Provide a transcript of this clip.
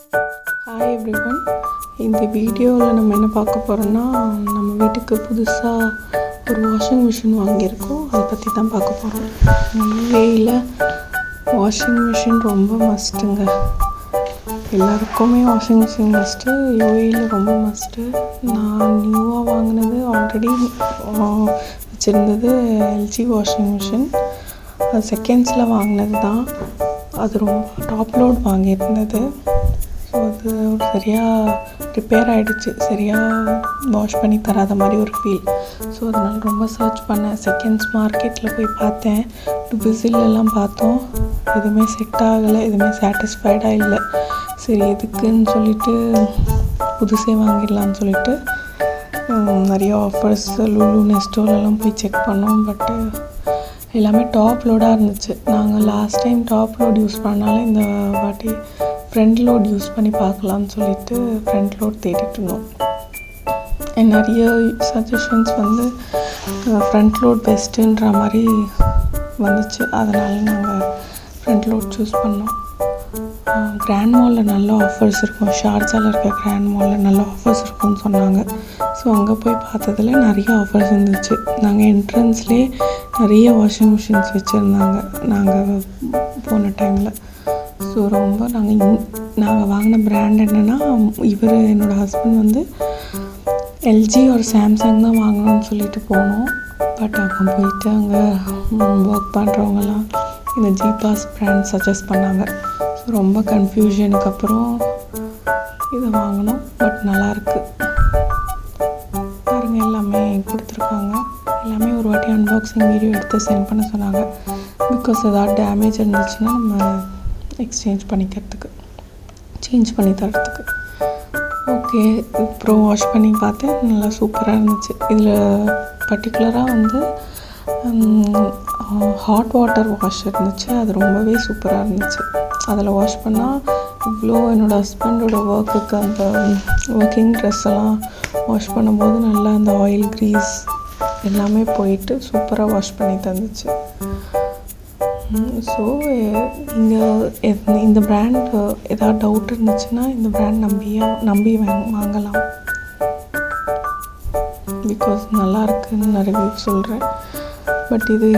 Hi everyone. இந்த வீடியோவில் நம்ம என்ன பார்க்க போகிறோம்னா, நம்ம வீட்டுக்கு புதுசாக ஒரு வாஷிங் மிஷின் வாங்கியிருக்கோம். அதை பற்றி தான் பார்க்க போகிறோம். யூஏயில் வாஷிங் மிஷின் ரொம்ப மஸ்ட்டுங்க. எல்லாருக்குமே வாஷிங் மிஷின் மஸ்ட்டு. யூஏயில் ரொம்ப மஸ்ட்டு. நான் நியூவாக வாங்கினது ஆல்ரெடி வச்சுருந்தது எல்ஜி வாஷிங் மிஷின். அது செகண்ட்ஸில் வாங்கினது தான். அது ரொம்ப டாப் லோட் வாங்கியிருந்தது. ஸோ அது சரியாக ரிப்பேர் ஆகிடுச்சு, சரியாக வாஷ் பண்ணி தராத மாதிரி ஒரு ஃபீல். ஸோ அதனால் ரொம்ப சர்ச் பண்ணேன். செகண்ட்ஸ் மார்க்கெட்டில் போய் பார்த்தேன், பிசிலெல்லாம் பார்த்தோம். எதுவுமே செட் ஆகலை, எதுவுமே சாட்டிஸ்ஃபைடாக இல்லை. சரி எதுக்குன்னு சொல்லிட்டு புதுசே வாங்கிடலான்னு சொல்லிட்டு நிறைய ஆஃபர்ஸ் லுலு நெஸ்டோலெல்லாம் போய் செக் பண்ணோம். பட்டு எல்லாமே டாப் லோடாக இருந்துச்சு. நாங்கள் last time top load use பண்ணாலும் இந்த வாட்டி ஃப்ரண்ட் லோட் யூஸ் பண்ணி பார்க்கலான்னு சொல்லிட்டு ஃப்ரண்ட் லோட் தேடிட்டு இருந்தோம். நிறைய சஜஷன்ஸ் ஃப்ரண்ட் லோட் பெஸ்ட்டுன்ற மாதிரி வந்துச்சு. அதனால் நாங்கள் ஃப்ரண்ட் லோட் சூஸ் பண்ணோம். கிராண்ட் மாலில் நல்ல ஆஃபர்ஸ் இருக்கும். ஷார்ஜாவில் இருக்க கிராண்ட் மாலில் நல்ல ஆஃபர்ஸ் இருக்கும்னு சொன்னாங்க. ஸோ அங்கே போய் பார்த்ததில் நிறைய ஆஃபர்ஸ் இருந்துச்சு. நாங்கள் என்ட்ரன்ஸ்லேயே நிறைய வாஷிங் மிஷின்ஸ் வச்சுருந்தாங்க நாங்கள் போன டைமில். ஸோ ரொம்ப நாங்கள் வாங்கின பிராண்ட் என்னென்னா, என்னோடய ஹஸ்பண்ட் எல்ஜி ஒரு சாம்சங் தான் வாங்கணும்னு சொல்லிட்டு போனோம். பட் அங்கே போயிட்டு அங்கே ஒர்க் பண்ணுறவங்கலாம் இந்த ஜிபாஸ் பிராண்ட் சஜஸ்ட் பண்ணாங்க. ஸோ ரொம்ப கன்ஃபியூஷனுக்கு அப்புறம் இதை வாங்கினோம். பட் நல்லாயிருக்கு பாருங்கள். எல்லாமே கொடுத்துருக்காங்க. எல்லாமே ஒரு வாட்டி அன்பாக்சிங் வீடியோ எடுத்து சென்ட் பண்ண சொன்னாங்க. பிகாஸ் ஏதாவது டேமேஜ் இருந்துச்சுன்னா நம்ம எக்ஸ்சேஞ்ச் பண்ணிக்கிறதுக்கு, சேஞ்ச் பண்ணி தரத்துக்கு. ஓகே, அப்புறம் வாஷ் பண்ணி பார்த்தேன். நல்லா சூப்பராக இருந்துச்சு. இதில் பர்டிகுலராக ஹாட் வாட்டர் வாஷ் இருந்துச்சு. அது ரொம்பவே சூப்பராக இருந்துச்சு. அதில் வாஷ் பண்ணால் இவ்வளோ என்னோடய ஹஸ்பண்டோட ஒர்க்குக்கு அந்த ஒர்க்கிங் ட்ரெஸ் எல்லாம் வாஷ் பண்ணும்போது நல்லா அந்த ஆயில் க்ரீஸ் எல்லாமே போயிட்டு சூப்பராக வாஷ் பண்ணி தந்துச்சு. ஸோ இந்த பிராண்ட் ஏதாவது டவுட் இருந்துச்சுன்னா இந்த பிராண்ட் நம்பி வாங்கலாம். பிகாஸ் நல்லா இருக்குன்னு நான் ரிவ்யூ சொல்கிறேன். பட் இது